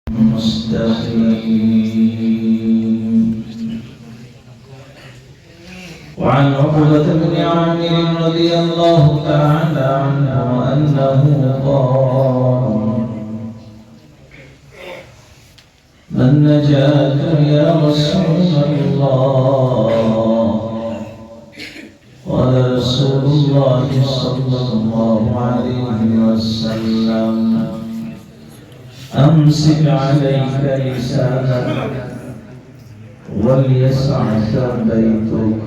مستقيم. وعن عقبة بن عامر رضي الله تعالى عنه أنه قال: ما النجاة يا رسول الله؟ قال رسول الله صلى الله عليه وسلم: أمسك عليك لسانك وليسعك بيتك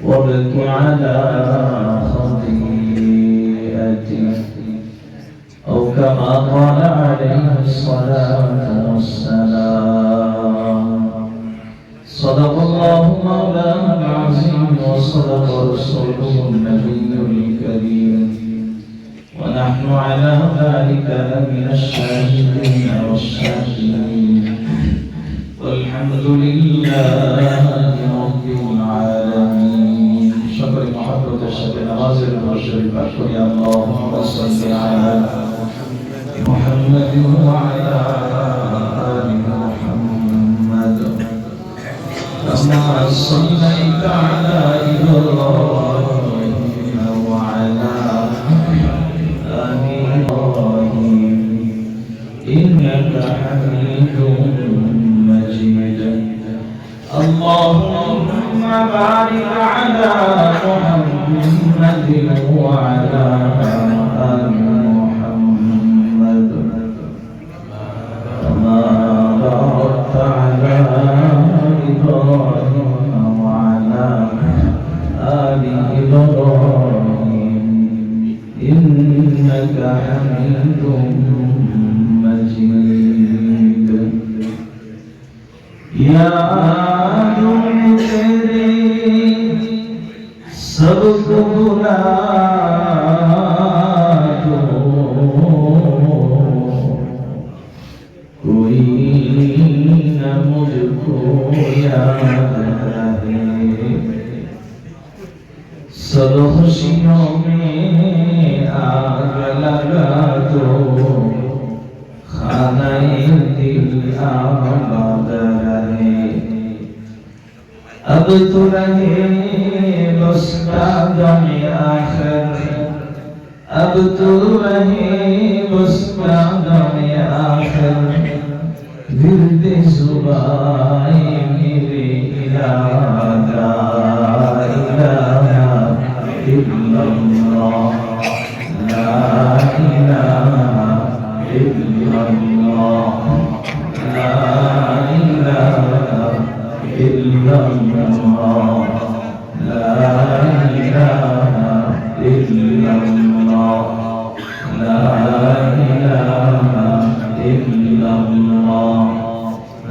وابك على خطيئتك، أو كما قال عليه الصلاة والسلام. صدق الله مولانا العظيم وصدق رسوله النبي الكريم، ونحن على ذلك لمن الشاهدين والشاكرين، والحمد لله رب العالمين. شكر محبة الشيخ ناصر والشريف أشكر يا اللهم صل على محمد وعلى آل محمد كما صليت على إبراهيم وعلى آل إبراهيم إنك حميد مجيد. اللهم بارك على محمد وعلى آل محمد كما باركت على إبراهيم وعلى آل إبراهيم إنك حميد مجيد. يا सबको बुला दो, कोई न मुझको याद रहे। सब खुशियों में आग लगा दो, खानाए दिल आबाद रहे। अब तो रहे बस कदम आखिर, अब तो रहे बस कदम आखिर, विर्द ज़ुबान मेरे इलाहा इल्लल्लाह, ला इलाहा इल्लल्लाह, ला इलाहा इल्लल्लाह, ला इलाहा इल्लल्लाह, ला इलाहा इल्लल्लाह, ला इलाहा इल्लल्लाह,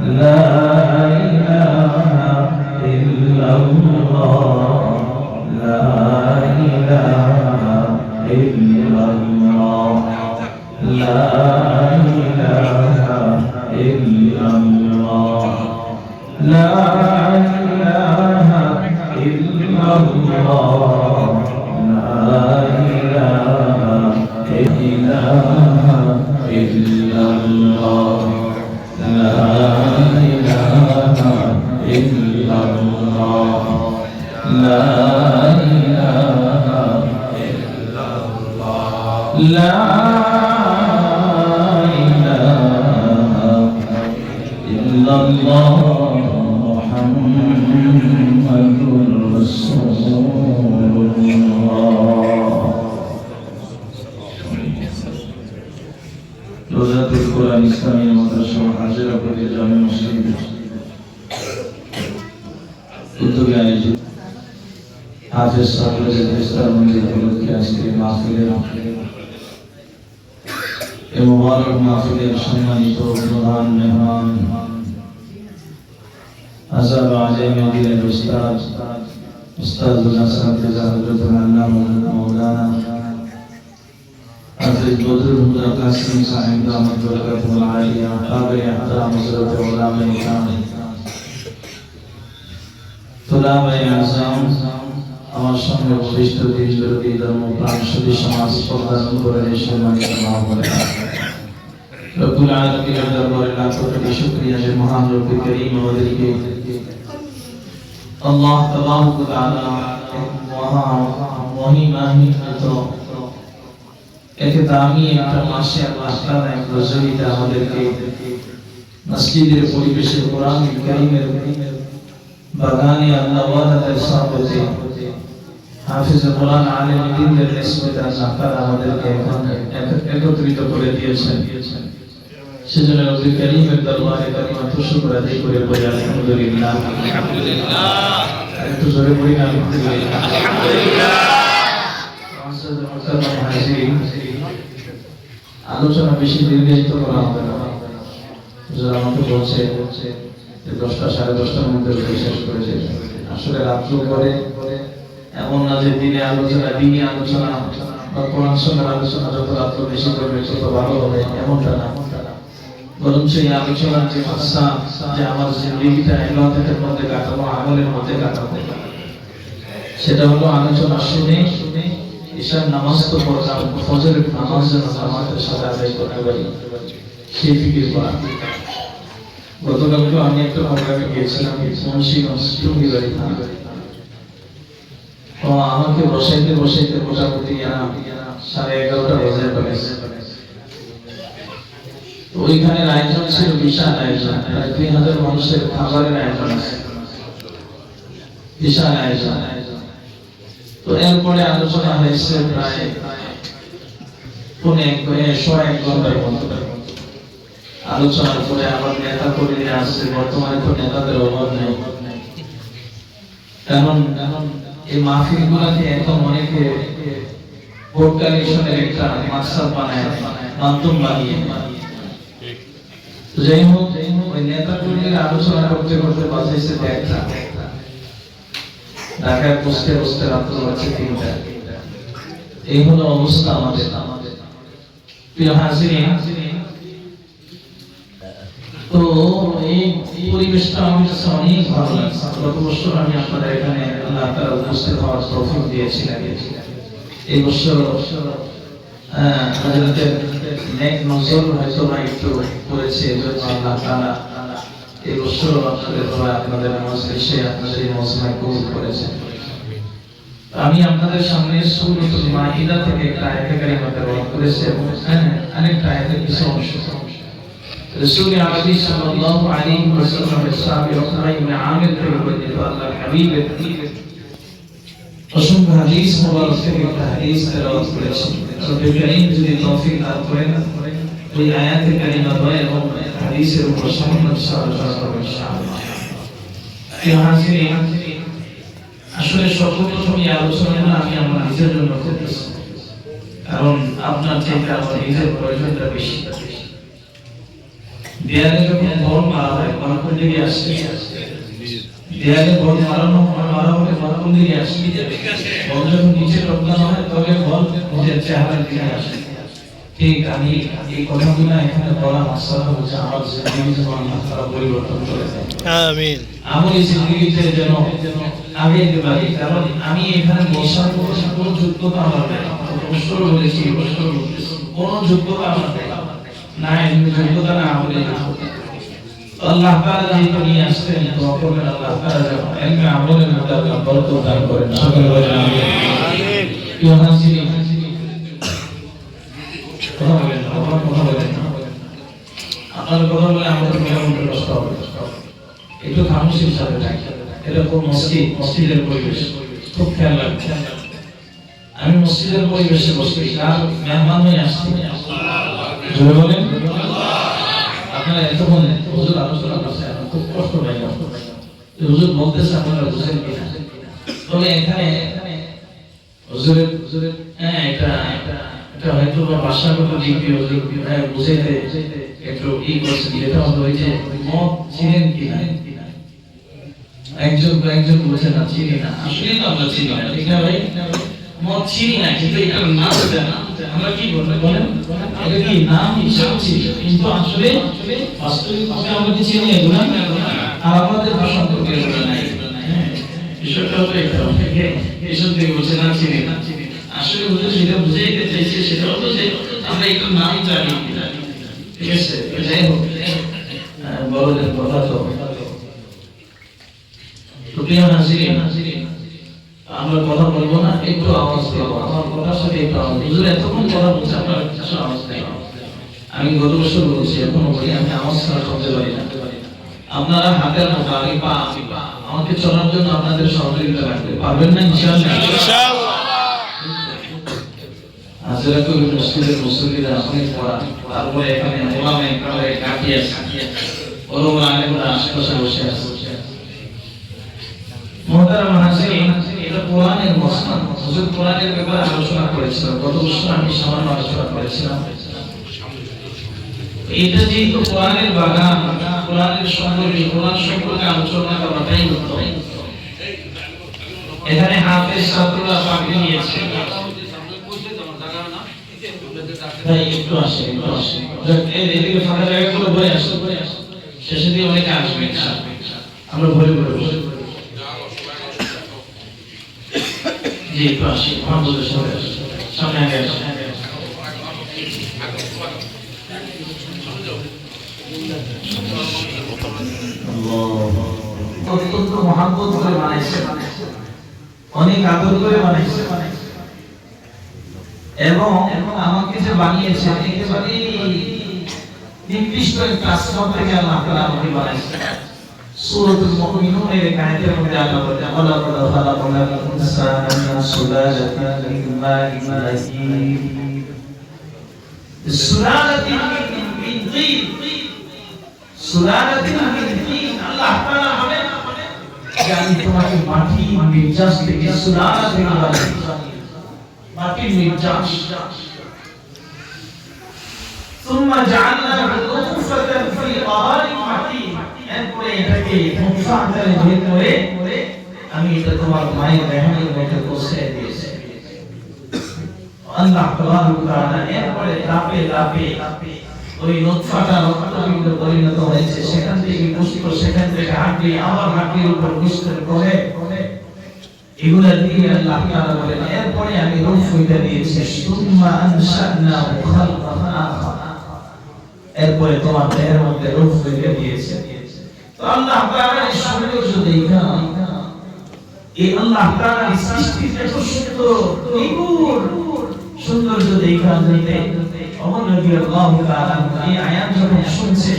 ला इलाहा इल्लल्लाह, ला इलाहा इल्लल्लाह, ला इलाहा इल्लल्लाह, ला इलाहा इल्लल्लाह, ला इलाहा इल्लल्लाह, ला इलाहा इल्लल्लाह, ला इलाहा इल्लल्लाह, मुहम्मदुर रसूलुल्लाह। রোজাতুল কোরআন ইসলামী মাদ্রাসা হাজিরা প্রতি জামে মসজিদ উদ্যোগে আয়োজিত হাফেজ সাহেবের ইফতার মঞ্জিল উপলক্ষে আজকের মাহফিলের এই মুবারক মাহফিলের সম্মানিত প্রধান মেহমান আজাব আজম দিনের উস্তাদ উস্তাদুল হাসান হযরতুল আল্লামা মাওলানা حضرت بدر القاسم صاحب دامت برکاتہ العالیہ قابل احترام حضرت علامہ اکرام طلاب اعظام আমার সঙ্গে বরিষ্ঠ দিনদরদি ধর্মপ্রাণ সুধী সমাজ প্রদান করে সম্মানিত মহাপরিবার রব্বুল আলামিনের দরবারে লাখ কোটি শুকরিয়া যে মহান রব্বুল করিম আমাদেরকে আল্লাহ তাবারক ওয়া তাআলা মহিমান্বিত দামি একটা মাসে আল্লাহ তাআলা এক রজনীতে আমাদেরকে মসজিদের পরিবেশে কোরআন কারীমের বাগানে আল্লাহ ওয়াদাতের সাহবতে হাফিজ কোরআন আলেম দ্বীনের নিসবতে আল্লাহ তাআলা আমাদেরকে একত্রিত করে দিয়েছেন। সেজন্য রব্বুল কারীমের দরবারে কালিমাত শুকর আদায় করে বলি আলহামদুলিল্লাহ। একটু জোরে বলি আলহামদুলিল্লাহ। আলোচনা বেশি দীর্ঘায়িত করা হবে না। যারা আমাকে বলছে 10টা 10:30টার মধ্যে শেষ করে যাবে। আসলে রাত্র পরে এমন না যে দিনে আলোচনা বা কোরআন শোনার আলোচনা যত রাত্র বেশি করবে তত ভালো হবে, এমনটা না। বরং সেই আলোচনার যে ভাষা যে আমার জিন্দেগিটা ইবাদতের মধ্যে কাটাবো, আমলের মধ্যে কাটাবো, সেটা হলো আলোচনা শুনে ঈশার নামাজ তো পড়লাম, ফজরের নামাজ যেন জামাতের সাথে আদায় করতে পারি সেই ফিকির করা। গতকালকে আমি একটা প্রোগ্রামে গিয়েছিলাম মুন্সিগঞ্জ টুঙ্গিবাড়ি থানা। তো আমাকে বসাইতে মোটামুটি 11:30 বাজে পড়েছে। ওইখানে আয়োজন ছিল বিশাল আয়োজন, প্রায় 2000 মানুষের খাবারের আয়োজন আছে, বিশাল আয়োজন। তো এরপরে আলোচনা হয়েছে প্রায় 1.5 ঘন্টার মতো। আলোচনার পরে আবার নেতা কর্মীরা আসছে। বর্তমানে তো নেতাদের অভাব নেই, কারণ এই মাহফিল গুলাতে এখন অনেকে ভোট কালেকশনের একটা মাকসাদ বানায়, মাধ্যম বানিয়ে। যাই হোক, ওই নেতা কর্মীরা আলোচনা করতে বাজাইছে একটা ঢাকায় বসতে রাত্র হচ্ছে 3টা। এই হলো অবস্থা আমাদের। প্রিয় হাজিরিন, তো এই পরিবেশটা আমার কাছে অনেক ভালো লাগছে। গত বছর আমি আপনাদের এখানে আল্লাহ তাআলা উপস্থিত হওয়ার তৌফিক দিয়েছিলেন। এই বছর হযরতের নেক নজর হয়তো না একটু করেছে, এজন্য আল্লাহ তাআলা এই বছর আপনাদের দোয়া আপনাদের মজলিসে আপনাদের এই মজমায় কবুল করেছেন। আমি আপনাদের সামনে সূরাতুল মাইদা থেকে একটা আয়াত কারিমা তেলাওয়াত করেছি এবং আরেকটা আয়াতের কিছু অংশ। রাসূল আরবি সাল্লাল্লাহু আলাইহি ওয়াসাল্লামের সাহাবী উকবা ইবনে আমির থেকে বর্ণিত আল্লাহর হাবিবের অসংখ্য হাদিস মুবারক থেকে একটা হাদিস তেলাওয়াত করেছি। রব্বুল কারীম যদি তৌফিক দান করেন ওই আয়াতের কারিমা এবং হাদিসের উপর সামান্য আলোচনা করব ইনশাআল্লাহ। প্রিয় হাজিরিন, আসলে সর্বপ্রথম এই আলোচনাটা আমি আমার নিজের জন্য করতেছি, কারণ আপনার চাইতে আমার নিজের প্রয়োজনটা বেশি। দেয়ালে যখন বল মারা হয় বল কোন দিকে আসে? দেয়ালে বল মারা হলে বল কোন দিকে আসে? বল যখন নিচে টপকানো হয় তবে বল নিজের চেহারার দিকে আসে। ঠিক আমি এই কথাগুলো এখানে বলা মাকসাদ হচ্ছে আমার জিন্দেগি যেন আল্লাহ তাআলা পরিবর্তন করে দেন। আমিন। আমার এই জিন্দেগিতে যেন আগে যেতে পারি, কারণ আমি এখানে বসার কোনো যোগ্যতা আমার নেই। বছর বলেছি, বছর বলতেছি, কোনো যোগ্যতা আমার নেই। না এমনি যোগ্যতা না আমাদের আল্লাহ তাআলা যেহেতু নিয়ে আসছেন, তো অপরের আল্লাহ তাআলা যেন এলমে আমলের মধ্যে আল্লাহ বরকত দান করেন। সকলে বলেন আমিন। প্রিয় হাজিরিন, আপনার কথা বলে আমাদের মনে কষ্ট হবে, একটু খামোশের সাথে থাকি। এটা কোন মসজিদের পরিবেশ, খুব খেয়াল রাখবেন। আমি মসজিদের পরিবেশে বসছি, কার মেহমান হয়ে আসছি? জোরে বলেন। আপনারা এতক্ষণ হুজুর আলোচনা করছেন, খুব কষ্ট পাইলাম। হুজুর বলতেছে আপনারা বুঝেন কিনা? তবে এখানে হুজুরের এটা হয়তো ভাষাগত দিক দিয়ে হুজুর বুঝাইতে একটু করছেন, যেটা হলো ওই যে মদ ছিলেন কিনা। একজন বলছে না চিনি না, আসলে তো আমরা চিনি না, ঠিক না ভাই? মদ চিনি না, কিন্তু এটার নাম জানা। আমরা কি বলেন এটা কি নাম হিসাব ছিল, কিন্তু আসলে বাস্তবিকভাবে আমরা কি চিনি এগুলো, আর আমাদের ভাষা সম্পর্কে এগুলো নাই। বিষয়টা হলো এটা, এসব থেকে বলছে না চিনি না। আসলে হুজুর যেটা বুঝাইতে চাইছে সেটা হলো যে আমরা একটু নাম জানি, ঠিক আছে, যাই হোক বড়দের কথা তো প্রিয় হাজিরিন, আমরা কথা বলবো না, একটু আওয়াজ দেবো। আমার কথার সাথে একটু আওয়াজ। হুজুর এতক্ষণ কথা বলছে, আপনার কিছু আওয়াজ নেই। আমি গত বছর বলছি, এখনো বলি, আমি আওয়াজ ছাড়া চলতে পারি না। আপনারা হাতের মতো আমি পা, আমাকে চলার জন্য আপনাদের সহযোগিতা রাখতে পারবেন না ইনশাআল্লাহ? হাজরা কবি মসজিদের মুসল্লিরা অনেক পড়া, তারপরে এখানে ওলামা একবারে কাটিয়ে আছে, ওলামা আলেমরা আশেপাশে বসে আছে। মুহতারাম হাজিরিন, এটা কোরআনের মসনদ। হুজুর কোরআনের ব্যাপারে আলোচনা করেছিলেন, গত বছর আমি সামান্য আলোচনা করেছিলাম। এটা যেহেতু কোরআনের বাগান, কোরআনের সৌন্দর্য, কোরআন সম্পর্কে আলোচনা করাটাই উত্তম। এখানে হাফেজ ছাত্ররা পাগড়ি নিয়েছে, ভাই একটু আসে, একটু আসে, এদিকে ফাঁকা জায়গাগুলো বয়ে আসে, শেষে দিয়ে অনেকে আসবে, আমরা ভরে ভরে বসে জি একটু আসি, আমাদের সামনে আগে আসে। অত্যন্ত মহাব্বত করে বানাইছে, অনেক আদর করে বানাইছে, এবং আমাকে যে বানিয়েছে একেবারে নির্দিষ্ট একটা আসমান থেকে আল্লাহ তাআলা আমাকে বানাইছে। সূরাতুল মুমিনুনের এক আয়াতের মধ্যে আল্লাহ বলেন, ওয়ালাকাদ খালাকনাল ইনসানা মিন সুলালাতিন মিন মাইন মাহিন, সুলালাতিন মিন তিন, সুলালাতিন মিন তিন। আল্লাহ তাআলা বলেন যে আমি তোমাকে মাটি নির্যাস থেকে, সুলালা থেকে বানিয়েছি, মাটির নির্যাস। ثم جعلناه نطفة في قرار مكين, এরপরে এটাকে নূতফা আকারে বের করে আমি এটা তোমার মায়ের রেহমের মধ্যে পৌঁছে দিয়েছি। আল্লাহ তাআলা এরপরে ধাপে ধাপে ওই নূতফাটা রক্তপিণ্ডে পরিণত হয়েছে, সেখান থেকে গোশত, সেখান থেকে হাড্ডি, আবার হাড্ডির উপর গোশত করে এগুলা দিয়ে আল্লাহ তাআলা বলেন এরপরে আমি রূহ হইতে দিয়েছি। সুম্মা আনশানাহু খালকান আখার, এরপরে তোমার দেহের মধ্যে রূহ হইতে দিয়েছে। তো আল্লাহ তাআলার এই সৌন্দর্য দেখা, এই আল্লাহ তাআলার সৃষ্টি এত সুন্দর, নিগুড় সৌন্দর্য দেখা যাইতে ওমর রাদিয়াল্লাহু তাআলা এই আয়াত যখন শুনছে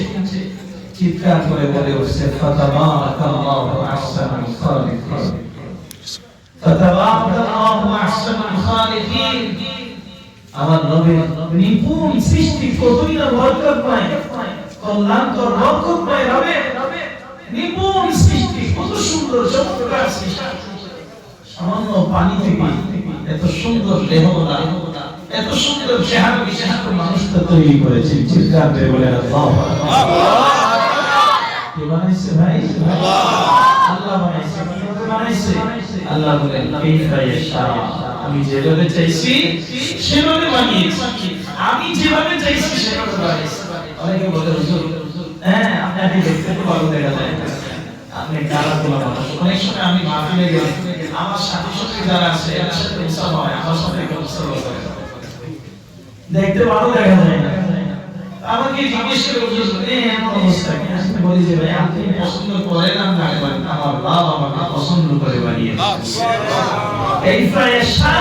চিৎকার করে বলে উঠছে, ফাতাবারাকাল্লাহু আহসানুল খালিকিন, ফাতাবারাকাল্লাহু আহসানুল খালিকিন। আমার নবীর নিপুণ সৃষ্টি কতই না বরকত পায়, কল্যাণকর বরকত পায় রবের নিপুণ সৃষ্টি, কত সুন্দর চমৎকার সৃষ্টি। সামান্য পানি থেকে এত সুন্দর দেহনা, এত সুন্দর চেহারা বিশিষ্ট মানুষটা তৈরি করেছে। চিৎকার করে বলেন আল্লাহু আকবার। কে বানাইছে ভাই? আল্লাহ বানাইছে। কিভাবে বানাইছে? আল্লাহ বলেন কাইফা ইয়াশা, আমি যেভাবে চাইছি সেভাবে বানিয়েছি, আমি যেভাবে চাইছি সেভাবে বানিয়েছি। অনেকে বলে হুজুর হ্যাঁ আপনাকে দেখতে তো ভালো দেখা যায়, আপনি কারা বলা মানুষ। অনেক সময় আমি মাহফিলে গেলে আমার সাথী সাথী যারা আছে এর সাথে উৎসব হয়, আমার সাথে উৎসব করে, দেখতে ভালো দেখা যায় না। আমাকে জিজ্ঞেস করে হুজুর এমন অবস্থা কি? আমি বলি যে ভাই আপনি পছন্দ করেন না না করেন, আমার বাপ আমাকে পছন্দ করে বানিয়েছে। কাইফা ইয়াশা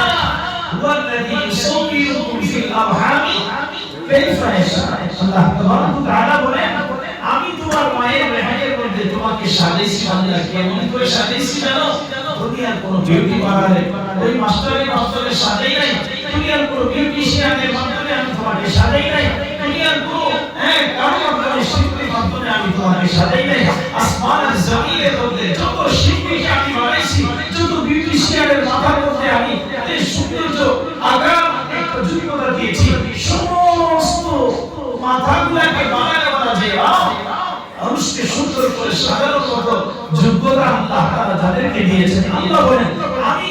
ওয়াল্লাযী ইউসাউবিরুকুম ফিল আরহামি কাইফা ইয়াশা। আল্লাহ তাবারাক ওয়া তাআলা বলেন আমি তোমার মায়ের রেহেমের মধ্যে তোমাকে সাজাইছি। আল্লাহ কেমন করে সাজাইছি জানো? দুনিয়ার কোন বিউটি পার্লারে ওই মাস্টারের সাজাই নাই, দুনিয়ার কোন বিউটিশিয়ানের মাধ্যমে আমি তোমাকে সাজাই নাই, দুনিয়ার কোন কারুকার্যের শিল্পীর মাধ্যমে আমি তোমাকে সাজাই নাই। আসমান আর জমিনের মধ্যে যত শিল্পীকে আমি বানাইছি, যত বিউটিশিয়ানের মাথার মধ্যে আমি এই সৌন্দর্য আগাম একটা যোগ্যতা দিয়েছি, সমস্ত মাথাগুলোকে বানানোর যে মানুষকে সুন্দর করে সাজানোর মতো যোগ্যতা আল্লাহ তাআলা যাদেরকে দিয়েছেন, আল্লাহ বলেন আমি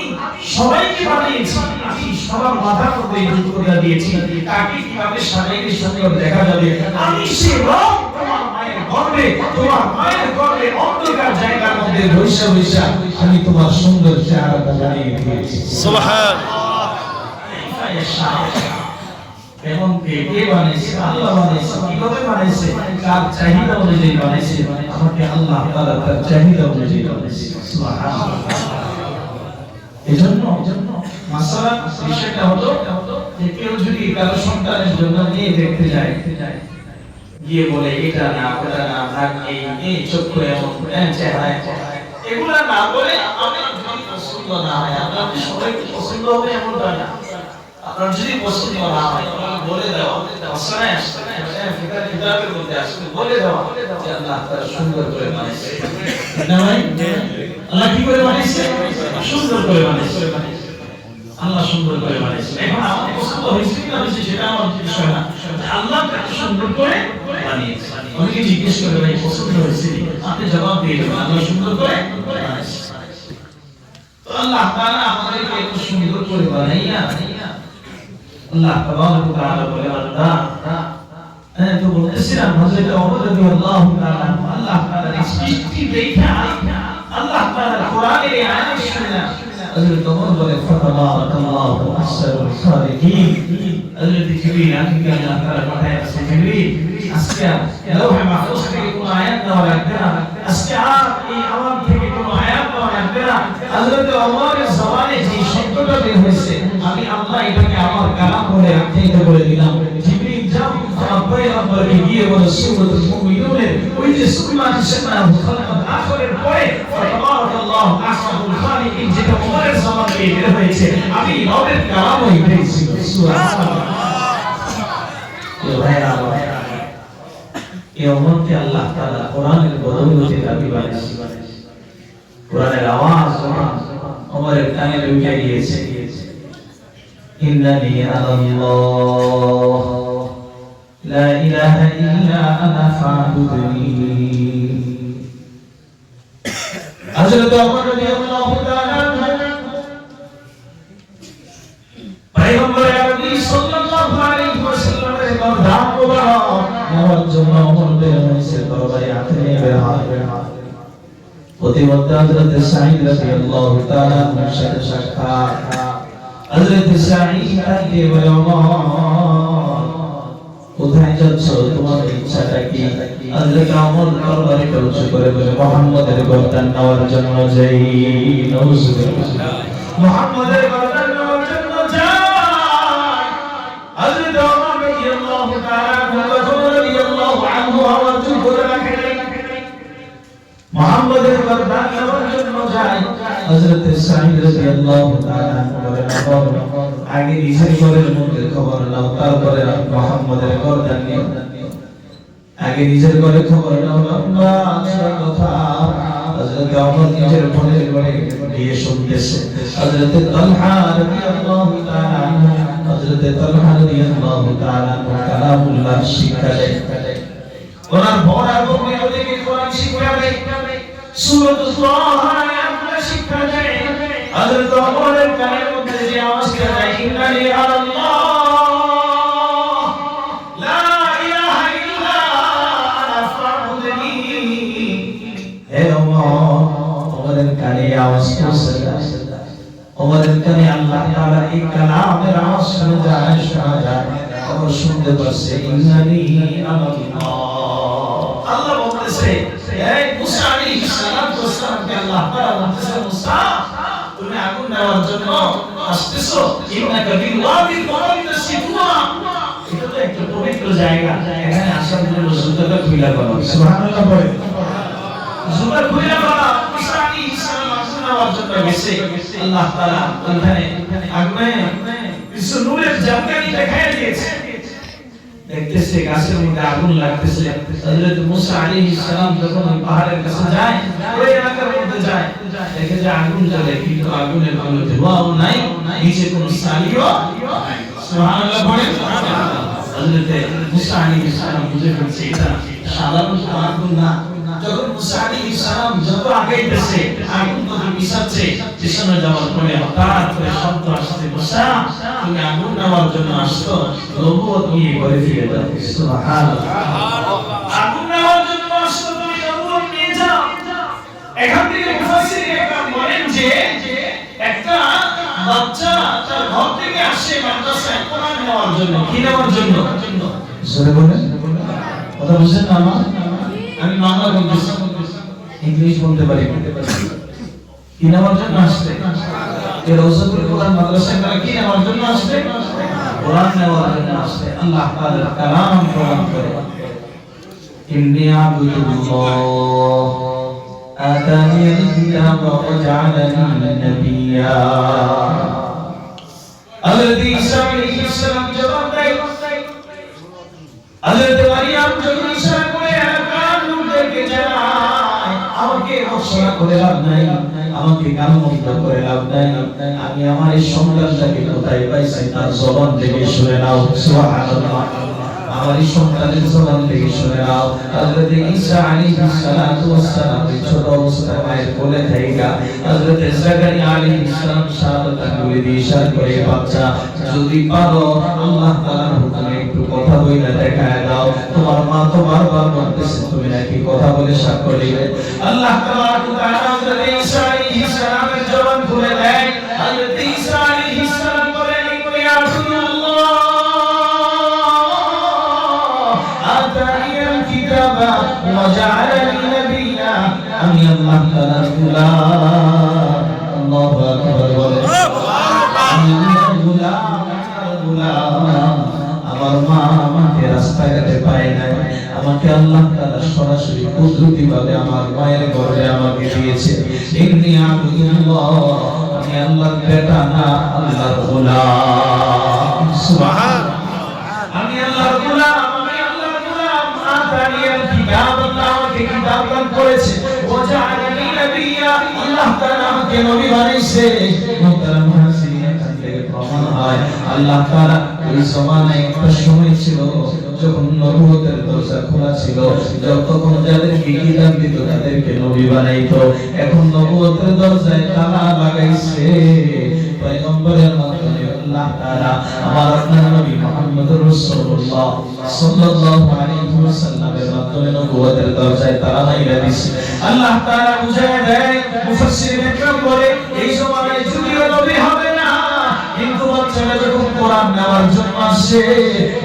সবাইকে বানিয়েছি, আমি সবার মাথার মধ্যে এই যোগ্যতা দিয়েছি। তাকে কিভাবে সাজাইলে সুন্দর দেখা যাবে, আমি সে রব তোমার মায়ের গর্ভে, তোমার মায়ের গর্ভে অন্ধকার জায়গার মধ্যে বৈশা বৈশা আমি তোমার সুন্দর চেহারাটা বানিয়ে দিয়েছি। সুবহানাল্লাহ। এবং কে বানাইছে? আল্লাহ বানাইছে। কিভাবে বানাইছে? কার চাহিদা অনুযায়ী বানাইছে। আমাকে আল্লাহ তাআলা তার চাহিদা অনুযায়ী বানাইছে। সুবহানাল্লাহ। এজন্য মাসালা বিষয়টা হলো যে কেউ যদি কারো সন্তানের জন্য নিয়ে দেখতে যায়, গিয়ে বলে এটা না ওটা না নাক এই চক্ষু এমন চেহারা এগুলা না বলে আমার যদি পছন্দ না হয়, আপনার সবাই পছন্দ হবে এমনটা না। আপনার যদি পছন্দ না হয় বলে দাও, মশলায় আসছে ফিকার কিতাবের মধ্যে আসছে, বলে দাও যে আল্লাহ তাআলা সুন্দর করে বানাইছে। না ভাই, আল্লাহ কি করে বানাইছে? সুন্দর করে বানাইছে। আল্লাহ সুন্দর করে বানাইছে। এখন আমার পছন্দ হয়েছে কি না হয়েছে সেটা আমার বিষয় না, আল্লাহ কত সুন্দর করে বানিয়েছে। অনেকে জিজ্ঞেস করে ভাই পছন্দ হয়েছে, আপনি জবাব দিয়ে দেবেন আল্লাহ সুন্দর করে বানাইছে। তো আল্লাহ তাআলা আমাদেরকে এত সুন্দর করে বানাইয়া আল্লাহ তাআলা বলে বান্দা, তো বলতেছিলাম হযরত ওমর রাদিয়াল্লাহু তাআলা আল্লাহ তাআলার সৃষ্টি দেখা আল্লাহ তাআলার কোরআনের এই আয়াত শুনে হযরত ওমর বলে ফাতাবারাকাল্লাহু আহসানুল খালিকিন। হযরত জিবরিল আলাইহিস সালাম আল্লাহ তাআলা পাঠাইছে, জিবরিল আজকে লৌহে মাহফুজ থেকে কোন আয়াত দেওয়া লাগবে না, আজকে আর এই আওয়াজ থেকে কোন আয়াত দেওয়া লাগবে না। হযরত ওমরের জবানে যে শব্দটা বের হয়েছে আমি আল্লাহ এটাকে আমার কালাম বলে আখ্যায়িত করে দিলাম। জিবরিল যাও আমার পয়গম্বরকে গিয়ে বলে সূরাতুল মুমিনুনের ওই যে সুম্মা জান্নাহু খালাকাত আখরের পরে ফাতাবারাকাল্লাহু আহসানুল খালিকিন যেটা ওমরের জবান থেকে বের হয়েছে আমি রবের কালাম হয়ে পেয়েছি। সুবহানাল্লাহ। এই ওমরকে আল্লাহ তাআলা কোরআনের বদৌলতে নবী বানিয়েছে। কোরআনের আওয়াজ ওমরের কানে ঢুকে গিয়েছে। ইন্নানি আল্লাহ লা ইলাহা ইল্লা আনা ফা'বুদনি। হযরত ওমর রাদিয়াল্লাহু তাআলা পয়গম্বর আরবি সাল্লাল্লাহু আলাইহি ওয়াসাল্লামের গর্দান মোবারক নেওয়ার জন্য ওমর বের হয়েছে, তরবারি হাতে নিয়ে বের হয়। প্রতিমধ্যে হযরত সাঈদ রাদিয়াল্লাহু তাআলা ওমর সাথে সাক্ষাৎ। হযরত সাঈদ তাকে বলে ওমর কোথায় যাচ্ছ, তোমার ইচ্ছাটা কি? হযরত ওমর তরবারিটা উঁচু করে বলে মুহাম্মাদের গর্দান নেওয়ার জন্য যাই। নাউজুবিল্লাহ। মুহাম্মাদের গর্দান নেওয়ার জন্য যাই। হযরত ওমর রাদিয়াল্লাহু তাআলা রাদিয়াল্লাহু আনহু আওয়াজ করে রাখেন মুহাম্মাদের গর্দান নেওয়ার জন্য যাই। হযরত সাঈদ রাদিয়াল্লাহু তাআলা বলেন আগে নিজের ঘরের মধ্যে খবর নাও, তারপরে মুহাম্মাদের গর্দান নিও। আগে নিজের ঘরে খবর নাও না কথা। হযরত ওমর নিজের ঘরের ঘরে গিয়ে শুনতেছে। হযরত তালহা রাদিয়াল্লাহু তাআলা হযরত তালহা রাদিয়াল্লাহু তাআলা কালামুল্লাহ শিক্ষা দেয়। ওনার বড় বড় ওদেরকে কোরআন শিক্ষা দেয়, সূরাতুল তাহা আয়াতগুলো শিক্ষা দেয়। হযরত ওমরের কানের মধ্যে যে আওয়াজটা যায় ইন্নানি আল্লাহ লা ইলাহা ইল্লা আনা ফা'বুদনি। হে ওমর, ওমরের কানে আওয়াজ পৌঁছে যায়। ওমরের কানে আল্লাহ তাআলা এই কালামের আওয়াজ শোনা যায়। ওমর শুনতে পাচ্ছে ইন্নানি আল্লাহ। আল্লাহ বলতেছে এই মুসা আলাইহিস সালামকে আল্লাহ তাআলা বলতেছে মুসা তুমি আগুন নেওয়ার জন্য আসতেছো, ইন্নাকা বিওয়াদিল মুকাদ্দাস তুয়া। এটা তো একটা পবিত্র জায়গা, এখানে আসার জন্য জুতাটা খুলে ফেলো। সুবহানাল্লাহ বলে জুতা খুলে ফেলো। মুসা আলাইহিস সালাম আগুন নেওয়ার জন্য গেছে, আল্লাহ তাআলা ওখানে আগুনে কিছু নূরের জামকানি দেখায় দিয়েছে। দেখতেছে গাছের মধ্যে আগুন লাগতেছে। হযরত মুসা আলাইহিস সালাম যখন ওই পাহাড়ের কাছে যায়, ওই এলাকার মধ্যে যায়, দেখে যে আগুন জ্বলে কিন্তু আগুনের কোনো ধোঁয়াও নাই, নিচে কোনো সালিও নাই। সুবহানাল্লাহ বলে হযরত মুসা আলাইহিস সালাম বুঝে ফেলছে এটা সাধারণ আগুন না। যখন মুসা আলাইহিস সালাম যত আগাইতেছে আগুন তত মিশাচ্ছে, পিছনে যাওয়ার পরে হঠাৎ করে শব্দ আসছে, মুসা তুমি আগুন নেওয়ার জন্য আসছো, নবুয়ত নিয়ে ঘরে ফিরে যাও। সুবহানাল্লাহ। আগুন নেওয়ার জন্য আসছো, তুমি নবুয়ত নিয়ে যাও। এখান থেকে মুফাসসির একরাম বলেন যে একটা বাচ্চা তার ঘর থেকে আসে আসে মাদ্রাসায় কোরআন নেওয়ার জন্য। কি নেওয়ার জন্য? জোরে বলেন, কথা বুঝছেন না আমার? আমি বাংলা বলতেছি, ইংলিশ বলতে পারি। কি নেওয়ার জন্য আসছে? এই রওজাতুল কোরআন মাদ্রাসায় তারা কি নেওয়ার জন্য আসছে? কোরআন নেওয়ার জন্য আসছে। আল্লাহ তাআলার কালাম কোরআন করে ইন্নী আবদুল্লাহ আতানিয়াল কিতাবা ওয়া জাআলানি নাবিয়্যা। হযরত ঈসা আলাইহিস সালাম জবাব দেয়, হযরত মারিয়াম যখন ঈসা করে এলাকার লোকদেরকে জানায়, আমাকে ঘোষণা করে লাভ নাই, আমাকে কানুমুক্ত করে লাভ নাই, আমি আমার এই সন্তানটাকে কোথায় পাইছি তার জবান থেকে শুনে নাও। সুবহানাল্লাহ। আমার এই সন্তানের জবান থেকে শুনে নাও। হযরত ঈসা আলাইহিস সালাতু ওয়াস সালাম ছোট অবস্থায় মায়ের কোলে থাইকা হযরত জাকারিয়া আলাইহিস সালাম শাহাদাত আঙ্গুলি দিয়ে ইশারা করে, বাচ্চা যদি পারো আল্লাহ তাআলার হুকুমে একটু কথা বইলা দেখায় দাও। তোমার মা তো বারবার বলতেছে তুমি নাকি কথা বলে সাক্ষ্য দিবে। আল্লাহ তাআলা হযরত ঈসা আলাইহিস সালামের জবান খুলে দেয়। হযরত ঈসা আলাইহিস সালাম বলেন, ইয়া রাসূলুল্লাহ আতানিয়াল কিতাবা ওয়া জাআলানি নাবিয়্যা। আমি আল্লাহ তাআলার গোলাম। আল্লাহু আকবার বলেন। আমি আল্লাহর গোলাম। আমার মা আমাকে রাস্তাঘাটে পায় নাই, আমাকে আল্লাহ তাআলা সরাসরি কুদরতিভাবে আমার মায়ের গর্ভে আমাকে দিয়েছে। ইন্নী আবদুল্লাহ, আমি আল্লাহর বেটা না, আল্লাহর গোলাম। সুবহানাল্লাহ। আমি আল্লাহর গোলাম, আমি আল্লাহর গোলাম। আতানিয়াল কিতাব, আল্লাহ আমাকে কিতাব দান করেছে। ওয়া জাআলানি নাবিয়্যা, আল্লাহ তাআলা আমাকে নবী বানাইছে। মুহতারাম মুহাসসিরিন, এখান থেকে প্রমাণ হয় আল্লাহ তাআলা ওই জমানায় একটা সময় ছিল যখন নবুয়তের দরজা খোলা ছিল, যতক্ষণ যাদেরকে কিতাব দিত তাদেরকে নবী বানাইতো। এখন নবুয়তের দরজায় তালা লাগাইছে। পয়গম্বরের মাধ্যমে আল্লাহ তাআলা আমার আপনার নবী মুহাম্মদুর রাসূলুল্লাহ সাল্লাল্লাহু আলাইহি ওয়াসাল্লামের মাধ্যমে নবুয়তের দরজায় তালা লাগাইয়া দিয়েছে। আল্লাহ তাআলা বুঝায় দেয়, মুফাসসিরিন একরাম বলে এই জমানায় যদিও নবী হবে না, কিন্তু বাচ্চারা যখন কোরআন নেওয়ার জন্য আসে,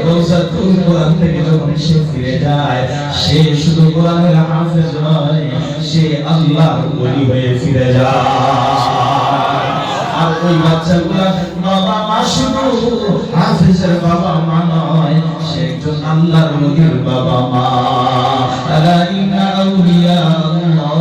রওজাতুল কোরআন থেকে যখন সে ফিরে যায়, সে শুধু কোরআনের হাফেজ নয়, সে আল্লাহর ওলি হয়ে ফিরে যায়। আর ওই বাচ্চাগুলা বাবা মা শুধু হাফেজের বাবা মা নয়, সে একজন আল্লাহর ওলির বাবা মা। আলা ইন্না আউলিয়া আল্লাহ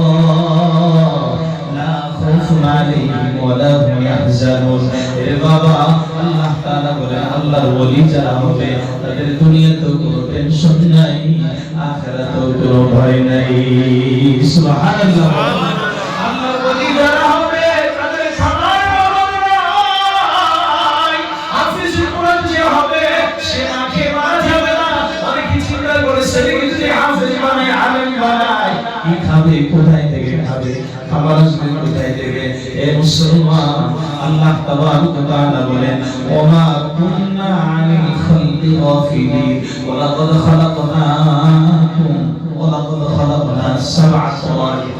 লা খাউফুন আলাইহিম ওয়া লা হুম ইয়াহজানুন। এ বাবা, আল্লাহ তাআলা বলেন আল্লাহর ওলি যারা হবে তাদের দুনিয়াতেও কোনো টেনশন নাই, আখিরাতেও কোনো ভয় নাই। সুবহানাল্লাহ। আল্লাহর ওলি যারা হবে তাদের খাবার নাই। হাফেজুল কোরআন যে হবে সে না খেয়ে মারা যাবে না। অনেকে চিন্তা করে ছেলেকে যদি হাফেজ বানায়, আলেম বানায়, কি খাবে, কোথায় থেকে খাবে, খাবার আসবে কোথায় থেকে? এ মুসলমান, আল্লাহ তাবারক ওয়া তাআলা বলেন, ওমা কুননা আনিল খালকি গাফিলিন ওয়া লাকাদ খালাকনাকুম ওয়া লাকাদ খালাকনা সাবআ তাওয়ারিক।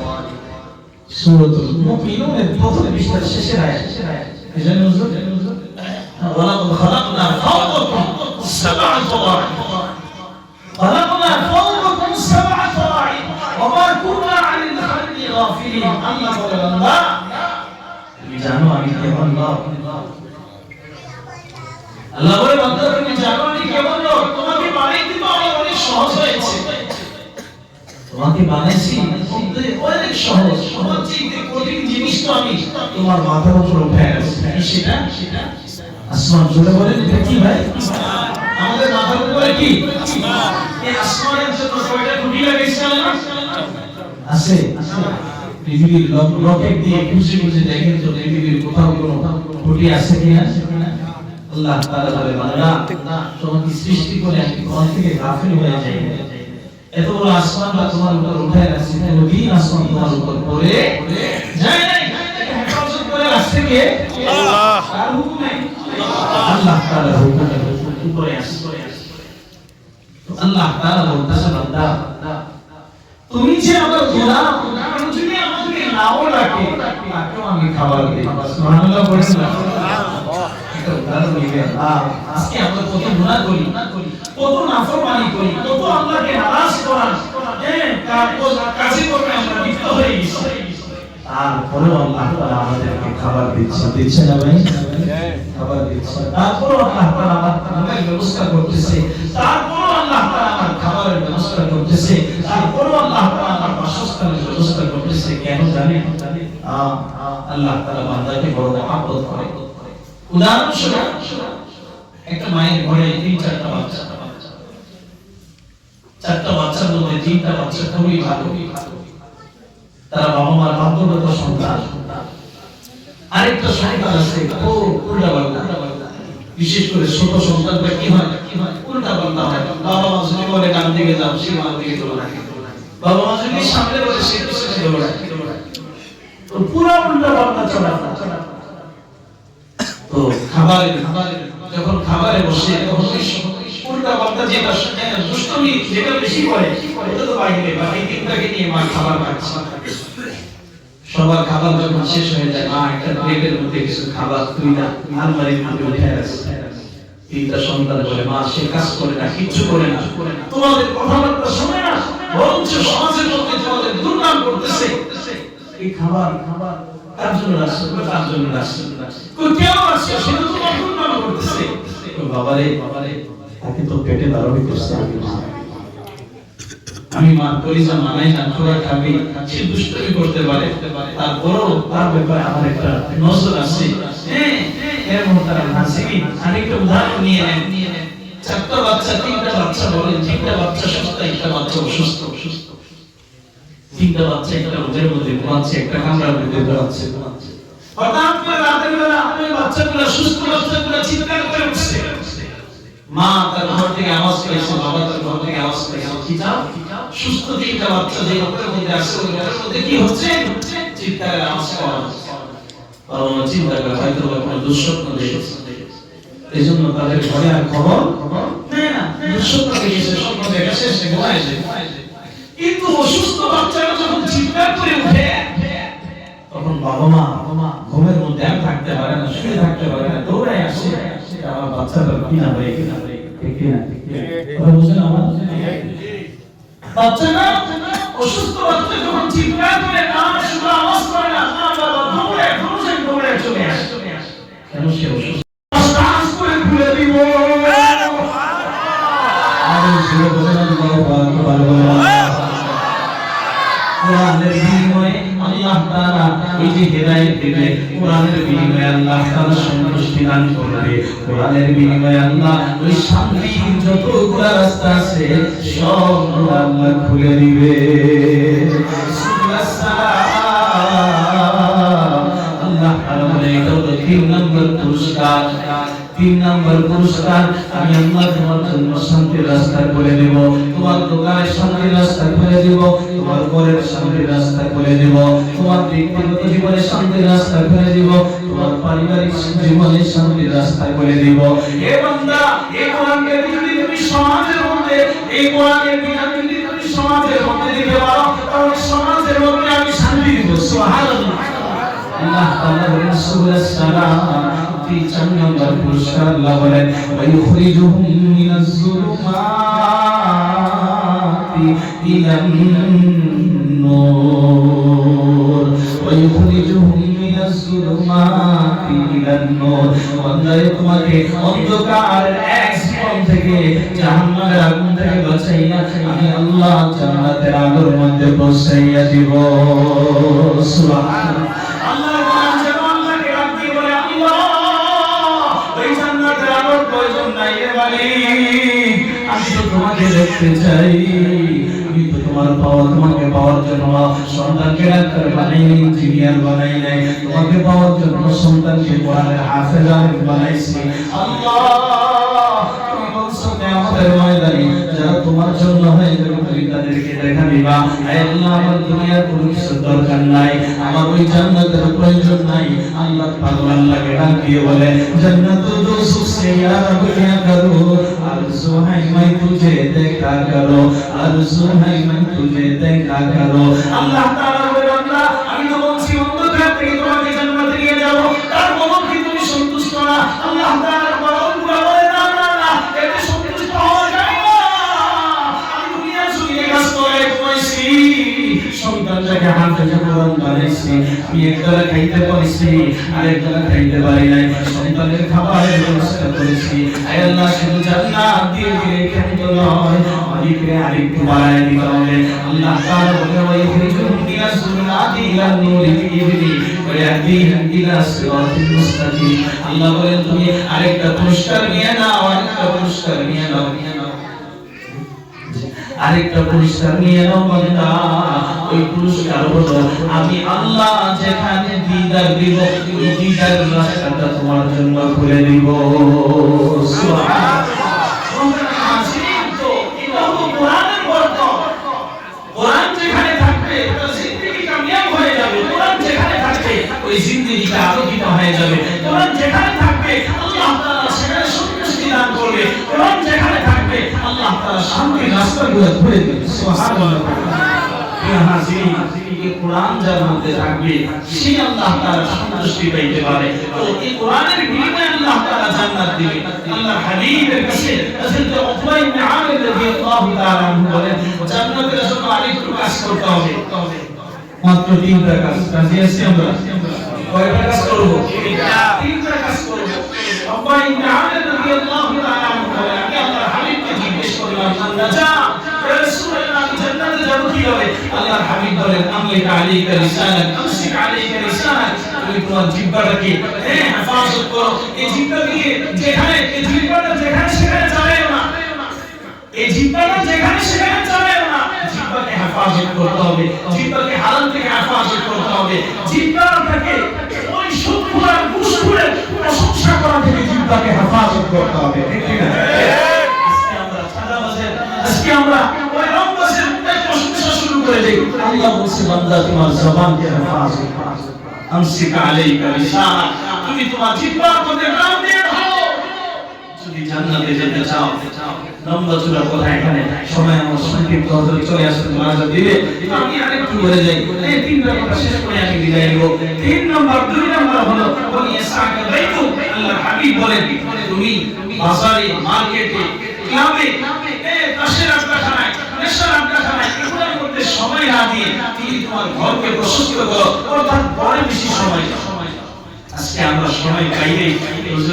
সূরাতুল মুমিনুনের প্রথম পৃষ্ঠার শেষের আয়াত। এজন্য হুজুর ওয়া লাকাদ খালাকনা ফাওকাকুম সাবআ তাওয়ারিক, খালাকনা ফাওকাকুম সাবআ তাওয়ারিক ওয়া মা কুননা আনিল খালকি গাফিলিন। আল্লাহ বলেন, আল্লাহ তুমি জানো আমি কেমন লোক। আল্লাহ বলে, বান্দা তুমি জানো আমি কেমন লোক। তোমাকে বানাইতে তো আমার অনেক সহজ হয়েছে। তোমাকে বানাইছি অনেক সহজ। আমার চেয়ে কঠিন জিনিস তো আমি তোমার মাথার উপর উঠে গেছি। সেটা আসমান। জোরে বলেন, এটা কি ভাই? আমাদের মাথার উপরে কি এই আসমানের জন্য কয়টা খুঁটি লাগাইছে আল্লাহ? আছে। পৃথিবীর রকেট দিয়ে খুঁজে খুঁজে দেখেন তো পৃথিবীর কোথাও কোনো খুঁটি আছে কিনা? আল্লাহ তাআলা বলে, বান্দা তোমাকে সৃষ্টি করে আমি কোরআন থেকে গাফিল হয়ে যাই। এত বড় আসমানটা তোমার উপর উঠায় রাখছি, কোনদিন আসমান তোমার উপর পড়ে যায় নাই। হেফাজত করে রাখছে কে? আল্লাহ। তার হুকুমে, আল্লাহ তাআলার হুকুমে উপরে আসে। আল্লাহ তাআলা বলতেছে, বান্দা তুমি যে আমার গোলাম, যদি আমাকে নাও ডাকে তাকেও আমি খাবার দেই। সুবহানাল্লাহ বলেন না? একটা উদাহরণ নিবেন। আজকে আমরা কত গুনাহ করি, কত নাফরমানি করি, কত আল্লাহকে নারাজ করার কাজে কর্মে আমরা লিপ্ত হয়ে গেছি। তারপরেও আল্লাহ তাআলা আমাদেরকে খাবার দিচ্ছে না ভাই? খাবার দিচ্ছে। তারপরেও আল্লাহ তাআলা আমাদের ব্যবস্থা করতেছে, তারপরেও আল্লাহ তাআলা আমার খাবারের ব্যবস্থা করতেছে, তারপরেও আল্লাহ তাআলা আমার বাসস্থানের ব্যবস্থা করতেছে। কেন জানেন? আল্লাহ তাআলা বান্দাকে বড় মহব্বত করে। উদাহরণস্বরূপ একটা মায়ের ঘরে 3-4টা বাচ্চা, 4টা বাচ্চার মধ্যে 3টা বাচ্চা খুবই ভালো, তারা বাবা মার ভাগ্যগত সন্তান। আরেকটা সন্তান আছে খুব উল্টাপাল্টা, বিশেষ করে ছোট সন্তানটা কি হয় উল্টাপাল্টা হয়। বাবা মা যদি বলে ডান দিকে যাও, সে বাম দিকে দৌড়ায়, বাবা মা যদি সামনে বলে সে পিছনে দৌড়ায়, তো পুরো উল্টাপাল্টা চলাফেরা। তো যখন খাবারে বসে তখন উল্টাপাল্টা যেটা দুষ্টমি যেটা বেশি করে ওটা তো বাইরে, বাকি তিনটাকে নিয়ে মা খাবার খাচ্ছে। সবার খাবার যখন শেষ হয়ে যায়, মা একটা প্লেটের মধ্যে কিছু খাবার তুই না আলমারির মধ্যে উঠে আসে। 3টা সন্তান বলে, মা সে কাজ করে না, কিচ্ছু করে না, তোমাদের কথাবার্তা শুনে না, বরঞ্চ সমাজের মধ্যে তোমাদের দুর্নাম করতেছে। এই খাবার কার জন্য রাখছো? কার জন্য রাখছো? কেন রাখছো? সে তো তোমার দুর্নাম করতেছে। বাবারে তাকে তো পেটে দাঁড়াবে করছে, আমি মা কলিজা মানাই না, তোরা খাবি, সে দুষ্টমি করতে পারে, তারপরও তার ব্যাপারে আমার একটা নজর আছে। এর মোহতারাম হাসিবিন, আমি একটা উদাহরণ নিয়ে নেন। 4টা বাচ্চা, 3টা বাচ্চা বলেন, 3টা বাচ্চা সুস্থ, একটা বাচ্চা অসুস্থ। 3টা বাচ্চা একটা রোদের মধ্যে ঘুমাচ্ছে, একটা কামরার মধ্যে ঘুমাচ্ছে। হঠাৎ করে রাতের বেলা ওই বাচ্চাগুলো, সুস্থ বাচ্চাগুলো চিৎকার করে উঠছে। মা তার ঘর থেকে আওয়াজ পেয়েছে, বাবা তার ঘর থেকে আওয়াজ পেয়েছে, কি চাও? সুস্থ 3টা বাচ্চা যে ঘরের মধ্যে আসছে, ওই ঘরের মধ্যে কি হচ্ছে? চিৎকারের আওয়াজ পাওয়া যাচ্ছে। বাবা মা চিন্তা করে হয়তো কোনো দুঃস্বপ্ন দেখেছে, এই জন্য তাদের ঘরে আর খবর নেয় না। দুঃস্বপ্ন দেখেছে, স্বপ্ন দেখা শেষে ঘুমায় যায়। কিন্তু অসুস্থ বাচ্চারা যখন চিৎকার করে উঠে, তখন বাবা মা ঘুমের মধ্যে আর থাকতে পারে না, শুয়ে থাকতে পারে না, দৌড়ায় আসে, আমার বাচ্চাটা কি না ভাই, কি না ভাই, ঠিক না? কথা বুঝেন আমার? বাচ্চা না, অসুস্থ বাচ্চা যখন চিৎকার করে, না শুধু আওয়াজ করে না, না বাবা দৌড়ে চলে আসে। কেন? সে অসুস্থ। আওয়াজ করে খুলে দিব। আর সে বলে না কোরআনের বিনিময়ে আল্লাহ তাআলা এই যে হেদায়েত দিবে, কোরআনের বিনিময়ে আল্লাহ তাআলা সন্তুষ্টি দান করবে, কোরআনের বিনিময়ে আল্লাহ ওই শান্তির যতগুলো রাস্তা আছে সব আল্লাহ খুলে দিবে। আল্লাহ তাআলা বলে এটা হলো 3 নম্বর পুরস্কার। 3 নম্বর পুরস্কার, আমি আল্লাহ তোমার জন্য শান্তির রাস্তা করে দেব, তোমার দোকানের শান্তির রাস্তা করে দেব, তোমার ঘরের শান্তির রাস্তা করে দেব, তোমার ব্যক্তিগত জীবনে শান্তির রাস্তা করে দেব, তোমার পারিবারিক জীবনে শান্তির রাস্তা করে দেব। হে বান্দা, এই কোরআনকে যদি তুমি সমাজের মধ্যে, এই কোরআনের বিধান যদি তুমি সমাজের মধ্যে দিতে পারো, তাহলে সমাজের মধ্যে আমি শান্তি দেব। সুবহানাল্লাহ। আল্লাহ তাআলা বলেন সূরা সালাম 4 নম্বর পুরস্কার আল্লাহ বলেন, ওয়ায়ুখরিজুহুম মিনাজ যুলুমাতি ইলান নূর, ওয়ায়ুখরিজুহুম মিনাজ যুলুমাতি ইলান নূর। বান্দারে তোমাকে অন্ধকারের এক জীবন থেকে, জাহান্নামের আগুন থেকে বাঁচাইয়া আমি আল্লাহ জান্নাতের আলোর মধ্যে পৌঁছাইয়া দিব। সুবহানাল্লাহ। আল্লাহ কোরআন যেন আল্লাহকে ডাক দিয়ে বলে, আল্লাহ ওই জান্নাতের আলোর প্রয়োজন নাই রে মালিক, আমি তো তোমাকে দেখতে চাই, আমি তো তোমাকে পাওয়ার জন্য সন্তানকে ডাক্তার বানাই নাই, ইঞ্জিনিয়ার বানাই নাই, তোমাকে পাওয়ার জন্য সন্তানকে কোরআনের হাফেজ বানাইছি। আল্লাহ তুমি বলছো কিয়ামতের ময়দানে যারা তোমার জন্য হয়ে যাবে তুমি তাদেরকে দেখা দিবা। হে আল্লাহ, আমার দুনিয়ার কোনো কিছু দরকার নাই, আমার ওই জান্নাতের প্রয়োজন নাই। আল্লাহ পাগল আল্লাহকে ডাক দিয়ে বলে, জান্নাত দো সুখ সে ইয়া রব কিয়া করো, আরজু है मैं तुझे देखा करो, आरज़ू है मैं तुझे देखा करो। আল্লাহ তাআলা বলে, বান্দা আমি তো বলছি অন্ধকার থেকে তোমাকে জান্নাতে নিয়ে যাব, তারপরও কি তুমি সন্তুষ্ট না? আল্লাহ সন্তানটাকে হাফেজে কোরআন বানাইছি, আমি একবেলা খাইতে পারছি আর একবেলা খাইতে পারি নাই, সন্তানের খাবারের ব্যবস্থা করেছি। আয় আল্লাহ শুধু জান্নাত দিয়ে দিলে কিন্তু নয়, মালিকরে আরেকটু বাড়ায় দিতে হবে। আল্লাহ তাআলা বলে ওই ফিরজুন ইলা সুন্নাতি ইলা নূরি বিইذনি ওয়া ইয়াহদিহিম ইলা সিরাতিল মুস্তাকিম। আল্লাহ বলেন তুমি আরেকটা পুরস্কার নিয়ে নাও, আরেকটা পুরস্কার নিয়ে নাও, আরেকটা পুরস্কার নিয়ে নাও বান্দা। ওই পুরস্কার হলো আমি আল্লাহ যেখানে দিদার দিব, ওই দিদার রাস্তাটা তোমার জন্য খুলে দিব। সুবহানাল্লাহ। কোরআন যেখানে থাকবে তার জিন্দেগি কামিয়াব হয়ে যাবে, কোরআন যেখানে থাকবে ওই জিন্দেগিটা আলোকিত হয়ে যাবে, কোরআন যেখানে থাকবে আল্লাহ তাআলা সেখানে সন্তুষ্টি দান করবে, কোরআন যেখানে থাকবে আল্লাহ তাআলা শান্তির রাস্তাগুলো খুলে দেবে। সুবহানাল্লাহ। কোরআন যার মধ্যে থাকবে সেই আল্লাহ তাআলা সন্তুষ্টি পাইতে পারে। তো এই কোরআনের বিনিময়ে আল্লাহ তাআলা জান্নাত দিবে। আল্লাহ হাবিবের কাছে হযরত উকবা ইবনে আমির রাদিয়াল্লাহু তাআলা আনহু বলেন জান্নাতের জন্য আরেকটু কাজ করতে হবে, মাত্র তিনটা কাজ। রাজি আছি আমরা? কয়টা কাজ করব? তিনটা কাজ করব। উকবা ইবনে আমির রাদিয়াল্লাহু তাআলা আনহু বলেন আমি আল্লাহর হাবিবকে জিজ্ঞেস করলাম আল্লাহ ইয়া রাসূলুল্লাহ আমি জান্নাতে যাব কিভাবে? আল্লাহর হাবিব বলেন আমলিকা আলাইকা লিসানাক আমসিক আলাইকা লিসানাক, তুমি তোমার জিহ্বাটাকে হেফাজত করো। এই জিহ্বা দিয়ে যেখানে এই জিহ্বাটা যেখানে সেখানে যাবেও না, এই জিহ্বাটা যেখানে সেখানে যাবেও না, জিহ্বাকে হেফাজত করতে হবে, জিহ্বাকে হারাম থেকে হেফাজত করতে হবে, জিহ্বাটাকে ওই সুদখোর ঘুষখোরের প্রশংসা করা থেকে জিহ্বাকে হেফাজত করতে হবে। ঠিক কি না? আজকে আমরা চাঁদাবাজের, আজকে আমরা ওই রংবাজের প্রশংসা শুরু করে দেই। আল্লাহ বলছে বান্দা তোমার জবানকে হেফাজত করো, আমসিক আলাইকা লিসানাক, তুমি তোমার জিহ্বার মধ্যে কান দিয়ে ধরো। যদি জান্নাতে যেতে চাও, লম্বা চূড়া কথা এখানে সময় আমার সংক্ষিপ্ত হজর চলে আসছে, মাঝে দিলে আমি আরেকটু বলে যাই। এই তিনটা কথা শেষ করে আমি বিদায় নিব। দুই নম্বর হলো বলি ইসহাকের বাইতু। আল্লাহ হাবিব বলেন তুমি বাজারে, মার্কেটে, ক্লাবে, পাশের আড্ডাখানায়, নেশার আড্ডাখানায় এগুলোর মধ্যে সময় না দিয়ে তুমি তোমার ঘরকে প্রশস্ত করো, অর্থাৎ বড় বেশি সময়। আজকে আমরা সময় পাই নাই,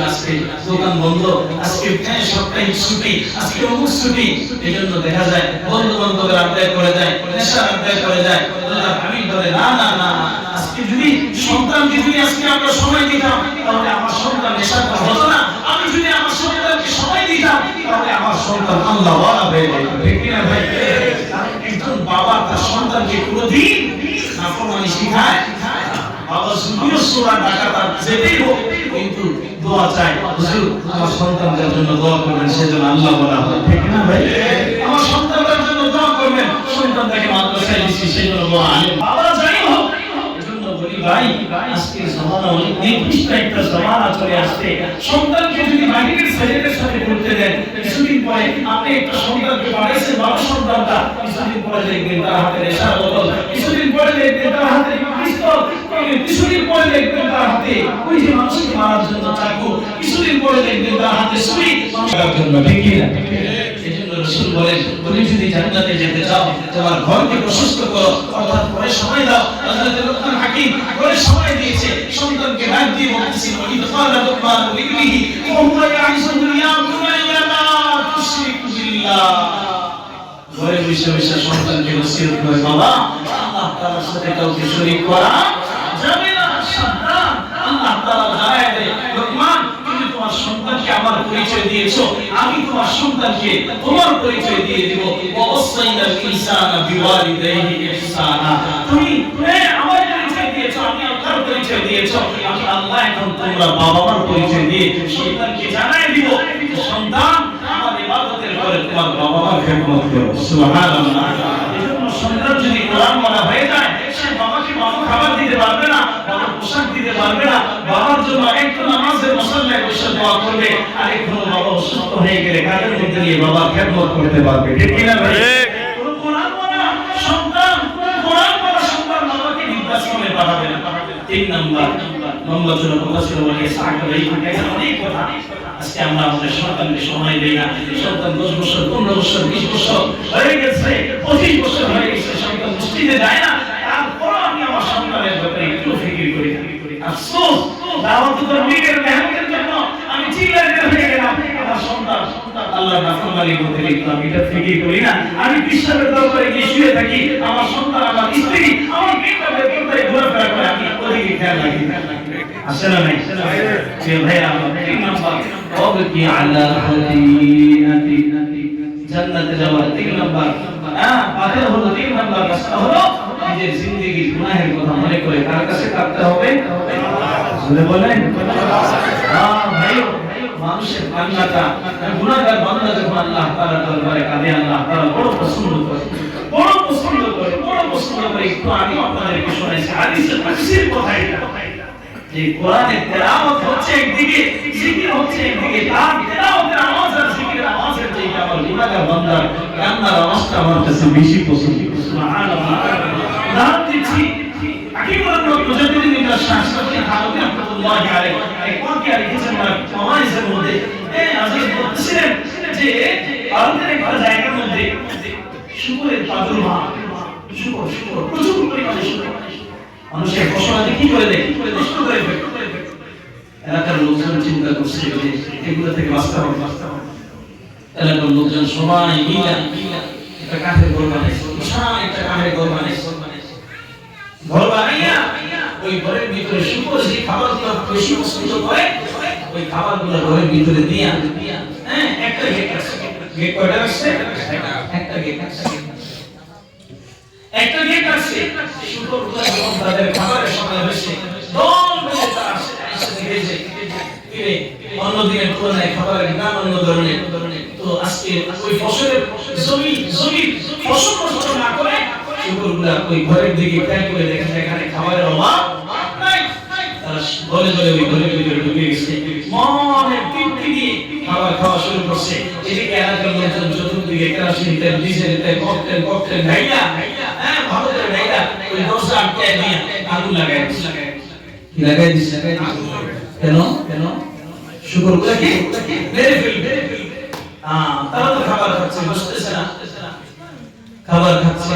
আজকে দোকান বন্ধ, আজকে সাপ্তাহিক ছুটি, আজকে অমুক ছুটি, এই জন্য দেখা যায় বন্ধু বান্ধবের আড্ডায় করে যায়, নেশার আড্ডায় করে যায়। আল্লাহ হাবিব বলে না না না, আজকে যদি সন্তানকে যদি আজকে আমরা সময় দিতাম তাহলে আমার সন্তান নেশার হতো না, আমি যদি আমার সন্তানকে সময় দিতাম তাহলে আমার সন্তান আল্লাহ ওয়ালা হয়ে যেত। ঠিক কি না ভাই? একজন বাবা তার সন্তানকে কোনোদিন নাফরমানি শিখায়? বাবা যদিও সূরা ডাকাত যেতেই হোক কিন্তু দোয়া চাই, হুজুর আমার সন্তানদের জন্য দোয়া করবেন, সেজন্য আল্লাহ বলা হয়। ঠিক না ভাই? আমার সন্তানদের জন্য দোয়া করবেন, সন্তানটাকে মাদ্রাসায় দিছি সেজন্য দোয়া আলেম বাবা যাই হোক। এজন্য বলি ভাই আজকের জামানা অনেক নিকৃষ্ট একটা জামানা চলে আসছে। সন্তানকে যদি বাইরের ছেলেদের সাথে ঘুরতে দেন, কিছুদিন পরে আপনি একটা সন্তানকে বাড়াইছেন, বাবা সন্তানটা কিছুদিন পরে দেখবেন তার হাতে নেশার বোতল, কিছুদিন পরে দেখবেন তার হাতে পিস্তল, কিছুদিন পরে দেখবেন তার হাতে ওই যে মানুষকে মারার জন্য চাকু, কিছুদিন পরে দেখবেন তার হাতে ছুরি মারার জন্য। ঠিক কি না? এজন্য রাসূল বলেন তুমি যদি জান্নাতে যেতে চাও তোমার ঘরকে প্রশস্ত করো, অর্থাৎ পরে সময় দাও। হযরত লুকমান হাকিম পরে সময় দিয়েছে, সন্তানকে ডাক দিয়ে বলতেছিল ইদ ক্বালা লুকমান লিবনিহি ওয়া হুয়া ইয়াইসুহু ইয়া বুনাইয়া লা তুশরিক বিল্লাহ। ঘরে বসে বসে সন্তানকে নসিহত করে বাবা আল্লাহ তাআলার সাথে কাউকে শরীক করা যাবে না, সাবধান। আল্লাহ তাআলা জানায় দেয় লুকমান তুমি তোমার সন্তানকে আমার পরিচয় দিয়েছো, আমি তোমার সন্তানকে তোমার পরিচয় দিয়ে দিব। ওয়াসাইনাল ইনসানা বিওয়ালিদাইহি ইহসানা, তুমি আমার পরিচয় দিয়েছো, আমি আল্লাহর পরিচয় দিয়েছো, আমি আল্লাহ এখন তোমরা বাবা মার পরিচয় দিয়ে সন্তানকে জানায় দিব সন্তান আমার ইবাদতের পরে তোমার বাবা মার খেদমত করো। সুবহানাল্লাহ। এজন্য সন্তান যদি কোরআন মানা হয়ে যায় সে বাবাকে বাবা খাবার দিতে পারবে না, বাবা পোশাক দিতে পারবে না, বাবার জন্য একটু নামাজের মুসাল্লায় বসে দোয়া করবে, আর একটু বাবা অসুস্থ হয়ে গেলে কাঁধের মধ্যে নিয়ে বাবার খেদমত করতে পারবে। ঠিক কি না ভাই? কোরআন মানা সন্তান, কোরআন মানা সন্তান বাবাকে বৃদ্ধাশ্রমে পাঠাবে না। তিন নাম্বার লম্বা ছিল কথা ছিল বলে সাকলে অনেক কথা। আজকে আমরা আমাদের সন্তানকে সময় দেই না। সন্তান 10 বছর 15 বছর 20 বছর হয়ে গেছে, 25 বছর হয়ে গেছে, সন্তান মসজিদে যায় না, তার নরমালি বলতে লিখলাম, এটা থেকেই করি না। আমি বিশ্বাসের দরবারে গিয়ে শুয়ে থাকি, আমার সন্তান, আমার স্ত্রী, আমার মেয়েটা বেতনটাই ঘোরাফেরা করে, আমি ওদিকে খেয়াল রাখি। আসে না নাই? যে ভাইয়া আমার 3 নাম্বার ওয়াবকি আলা খতিনাতি, জান্নাতে যাওয়ার 3 নাম্বার পাথর হলো 3 নাম্বার রাস্তা হলো নিজের জিন্দেগির গুনাহের কথা মনে করে কার কাছে কাঁদতে হবে? জোরে বলেন। ভাইও, মানুষের কান্নাটা, গুনাহগার বান্দা যখন আল্লাহ তাআলার দরবারে কাঁদে, আল্লাহ তাআলা বড় পছন্দ করে, বড় পছন্দ করে, বড় পছন্দ করে। একটু আমি আপনাদেরকে শোনাইছি হাদিসের তাফসীর কথা এটা, যে কোরআনের তেলাওয়াত হচ্ছে একদিকে, জিকির হচ্ছে একদিকে, তার তেলাওয়াতের আওয়াজ আর জিকিরের আওয়াজের চেয়ে আমার গুনাহগার বান্দার কান্নার আওয়াজটা আমার কাছে বেশি পছন্দ। সুবহানাল্লাহ। উদাহরণ দিচ্ছি, হাকিমুল মুজাদ্দিদিন ইবনে শাহসাবি হানাফি রাহমাতুল্লাহি আলাইহি এক ওয়াকিয়া লিখেছেন মাওয়াইজের মধ্যে। আজকে বলছিলেন যে ভারতের একটা জায়গার মধ্যে শুকরের প্রাদুর্ভাব, শুকর প্রচুর পরিমাণে শুকর মানুষের ফসলাদি কি করে দেয়, নষ্ট করে ফেলে। এলাকার লোকজন চিন্তা করছে যে এগুলো থেকে বাঁচতে হবে। এলাকার লোকজন সবাই মিলে একটা কাঠের ঘর বানাইছে, বিশাল একটা কাঠের ঘর বানাইছে। ঘর বানাইয়া ওই ঘরের ভিতরে শুকর যে খাবারগুলো বেশি পছন্দ করে, ওই খাবারগুলো ঘরের ভিতরে দিয়া, একটা গেট আছে। গেট কয়টা আছে? একটা গেট আছে। একটা গেট আছে। শুকরগুলো যখন তাদের খাবারের সময় হয়েছে, দল বেঁধে তারা এসে দেখে যে অন্য দিনের তুলনায় খাবারের দাম অন্য ধরনের। তো আজকে ওই ফসলের জমির ফসল নষ্ট না করে শুকরগুলা ওই ঘরের দিকে খেয়াল করে দেখে এখানে খাবারের অভাব নাই। তারা বলে ওই ঘরের ভিতরে ঢুকে গেছে, মনের তৃপ্তি দিয়ে খাবার খাওয়া শুরু করছে। এদিকে এলাকার লোকজন চতুর্দিকে কেরোসিন তেল, ডিজেল তেল, ককটেল ঢাইলা, ভালো করে ঢাইলা ওই দরজা আটকে দিয়ে আগুন লাগাই দিচ্ছে। কেন? শুকরগুলাকে মেরে ফেলবে। তারা তো খাবার খাচ্ছে, বুঝতেছে না, খাবার খাচ্ছে,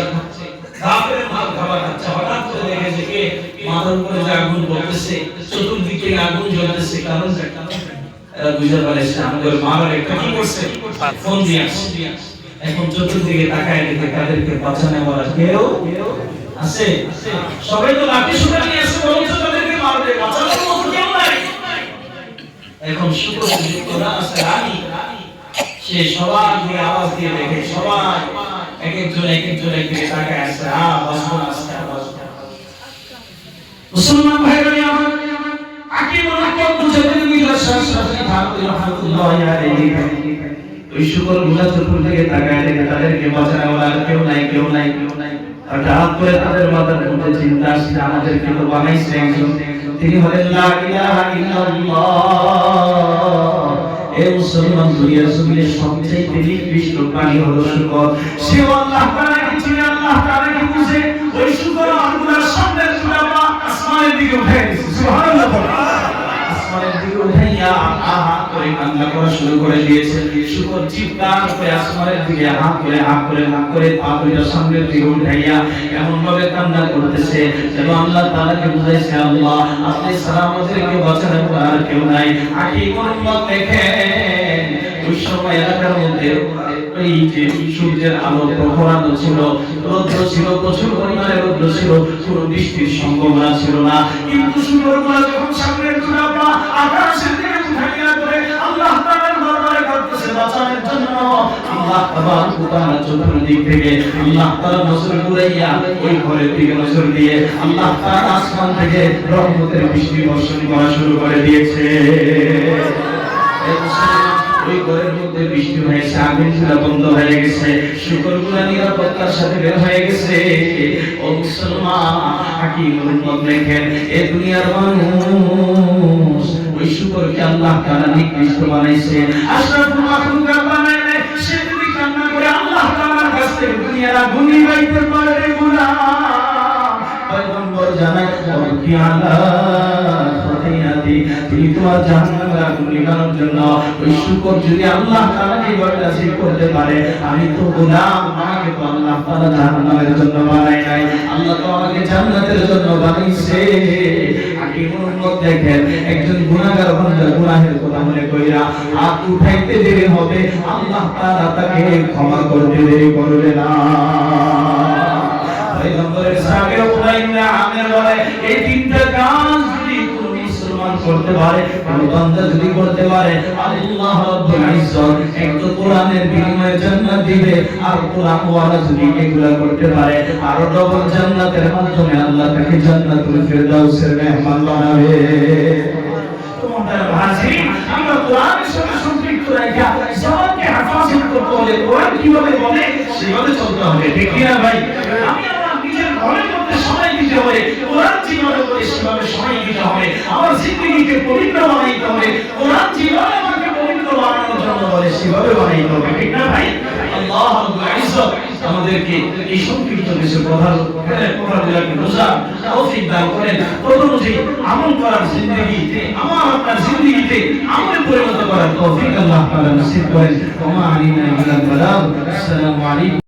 কাফেরের মাল খাবার খাচ্ছে। হঠাৎ করে দেখে যে কে মাথার উপরে যে আগুন জ্বলতেছে, চতুর্দিকে আগুন জ্বলতেছে, কারণ এরা বুঝতে পারছে আমাদের মারার একটা কি করছে, ফোন দিয়ে আসছে। এখন চতুর্দিকে তাকায় দেখে তাদেরকে বাঁচানো বলা কেউ আছে? সবাই তো লাঠি সোটা নিয়ে আসছে, বরঞ্চ তাদেরকে মারবে, বাঁচানোর মতো কেউ নাই। এখন শুকর যুক্তরা আছে রানী, সে সবার দিকে আওয়াজ দিয়ে দেখে সবাই এক একজন দিকে তাকায় আছে, বাঁচবো না, মুসলমান ভাইরা আমার হাকিমুল মুজাদ্দিদিন ইবনে শাহসাবি রাহমাতুল্লাহি আলাইহি ওই শুকরগুলা চতুর্দিকে তাকায় দেখে তাদেরকে বাঁচানো বলা কেউ নাই। হঠাৎ করে তাদের মাথার মধ্যে চিন্তা আসছে, আমাদেরকে তো বানাইছে একজন, তিনি হলেন লা ইলাহা ইল্লাল্লাহ। এই মুসলমান দুনিয়ার জমিনে সবচেয়ে নিকৃষ্ট প্রাণী হলো শুকর। সে আল্লাহ তাআলাকে চিনে, আল্লাহ তাআলাকে বুঝে, ওই শুকর আল্লাহর সামনে সুরাবা আসমানের দিকে উঠে গেছে। সুবহানাল্লাহ। আসমানের দিকে উঠাইয়া করে কান্না করা শুরু করে দিয়েছে। শুকর চিৎকার করে আসমানের দিকে হাত করে পা দুইটা সামনের দিকে উঠাইয়া এমন ভাবে কান্না করতেছে যেন আল্লাহ তাআলাকে বুঝাইছে, আল্লাহ আপনি ছাড়া আমাদেরকে বাঁচানোর আর কেউ নাই। হাকিমুল উম্মত দেখেন ওই সময় এলাকার মধ্যে এই যে সূর্যের আলো প্রখরানো ছিল, রৌদ্র ছিল, প্রচুর পরিমাণে রৌদ্র ছিল, কোনো বৃষ্টির সম্ভাবনা ছিল না। কিন্তু শুকরগুলো যখন সামনের দুরাপা আকাশের দিকে উঠাইয়া করে আল্লাহ তাআলার দরবারে কাঁদতেছে বাঁচানোর জন্য, আল্লাহ তাবারক ওয়া তাআলা চতুর্দিক থেকে আল্লাহ তাআলা নজর ঘুরাইয়া ওই ঘরের দিকে নজর দিয়ে আল্লাহ তাআলা আসমান থেকে রহমতের বৃষ্টি বর্ষণ করা শুরু করে দিয়েছে। ওই ঘরের মধ্যে বৃষ্টি হয়েছে, আগুনগুলো বন্ধ হয়ে গেছে, শুকরগুলো নিরাপত্তার সাথে বের হয়ে গেছে। ও মুসলমান, হাকিমুল উম্মত দেখেন এই দুনিয়ার মানুষ ওই শুকরকে আল্লাহ তাআলা নিকৃষ্ট বানাইছে। আশরাফুল মাখলুকাত বানাইলে সে যদি কান্না করে আল্লাহ তাআলার কাছ থেকে দুনিয়ার আগুন নিভাইতে পারে গোলাম। পয়গম্বর জানায় কি আল্লাহ তুমি তোমার জাহান্নামের আগুন নিভানোর জন্য ওই শুকর যদি আল্লাহ তাআলাকে রাজি করতে পারে, আমি তো গোলাম, আমাকে তো আল্লাহ তাআলা জাহান্নামের জন্য বানায় নাই, আল্লাহ তো আমাকে জান্নাতের জন্য বানাইছে। কি উম্মত দেখেন একজন গুনাহগার বান্দা গুনাহের কথা মনে কইরা হাত উঠাইতে দেরি হবে আল্লাহ তাআলা তাকে ক্ষমা করতে দেরি করবে না। পয়গম্বরের সাহাবী উবাই ইবনে আমির বলে এই তিনটা কাজ যদি কোন মুসলমান করতে পারে, কোন বান্দা যদি করতে পারে, আল্লাহ রাব্বুল ইজ্জত একটু কোরআনের বিনিময়ে জান্নাত দিবে। আর কোরআন ওয়ালা যদি এগুলা করতে পারে আরো ডবল জান্নাতের মাধ্যমে আল্লাহ তাকে জান্নাতুল ফিরদাউসের মেহমান বানাবে। তোমাদের ভাষী আমরা কোরআনের সাথে সম্পৃক্ত রাখা জবানকে হেফাজত করতে হলে কোরআন কিভাবে বলে সেভাবে চলতে হবে, ঠিক কি না ভাই? আমি আমার নিজের ঘরের মধ্যে সময় দিতে হবে, কোরআন যেভাবে বলে সেভাবে সময় দিতে হবে। আমার জিন্দেগিকে পবিত্র বানাইতে হবে, কোরআন যেভাবে আমাকে পবিত্র বানানোর জন্য বলে সেভাবে বানাইতে হবে, ঠিক না ভাই? আল্লাহ রাব্বুল ইজ্জত আমাদেরকে এই সংক্ষিপ্ত কিছু কথাগুলোকে বোঝার তৌফিক দান করেন, অনুযায়ী আমল করার জিন্দেগিতে আমার আপনার জিন্দেগিতে আমলে পরিণত করার তৌফিক আল্লাহ তাআলা নসিব করেন। ওয়া মা আলাইনা ইল্লাল বালাগ। আসসালামু আলাইকুম।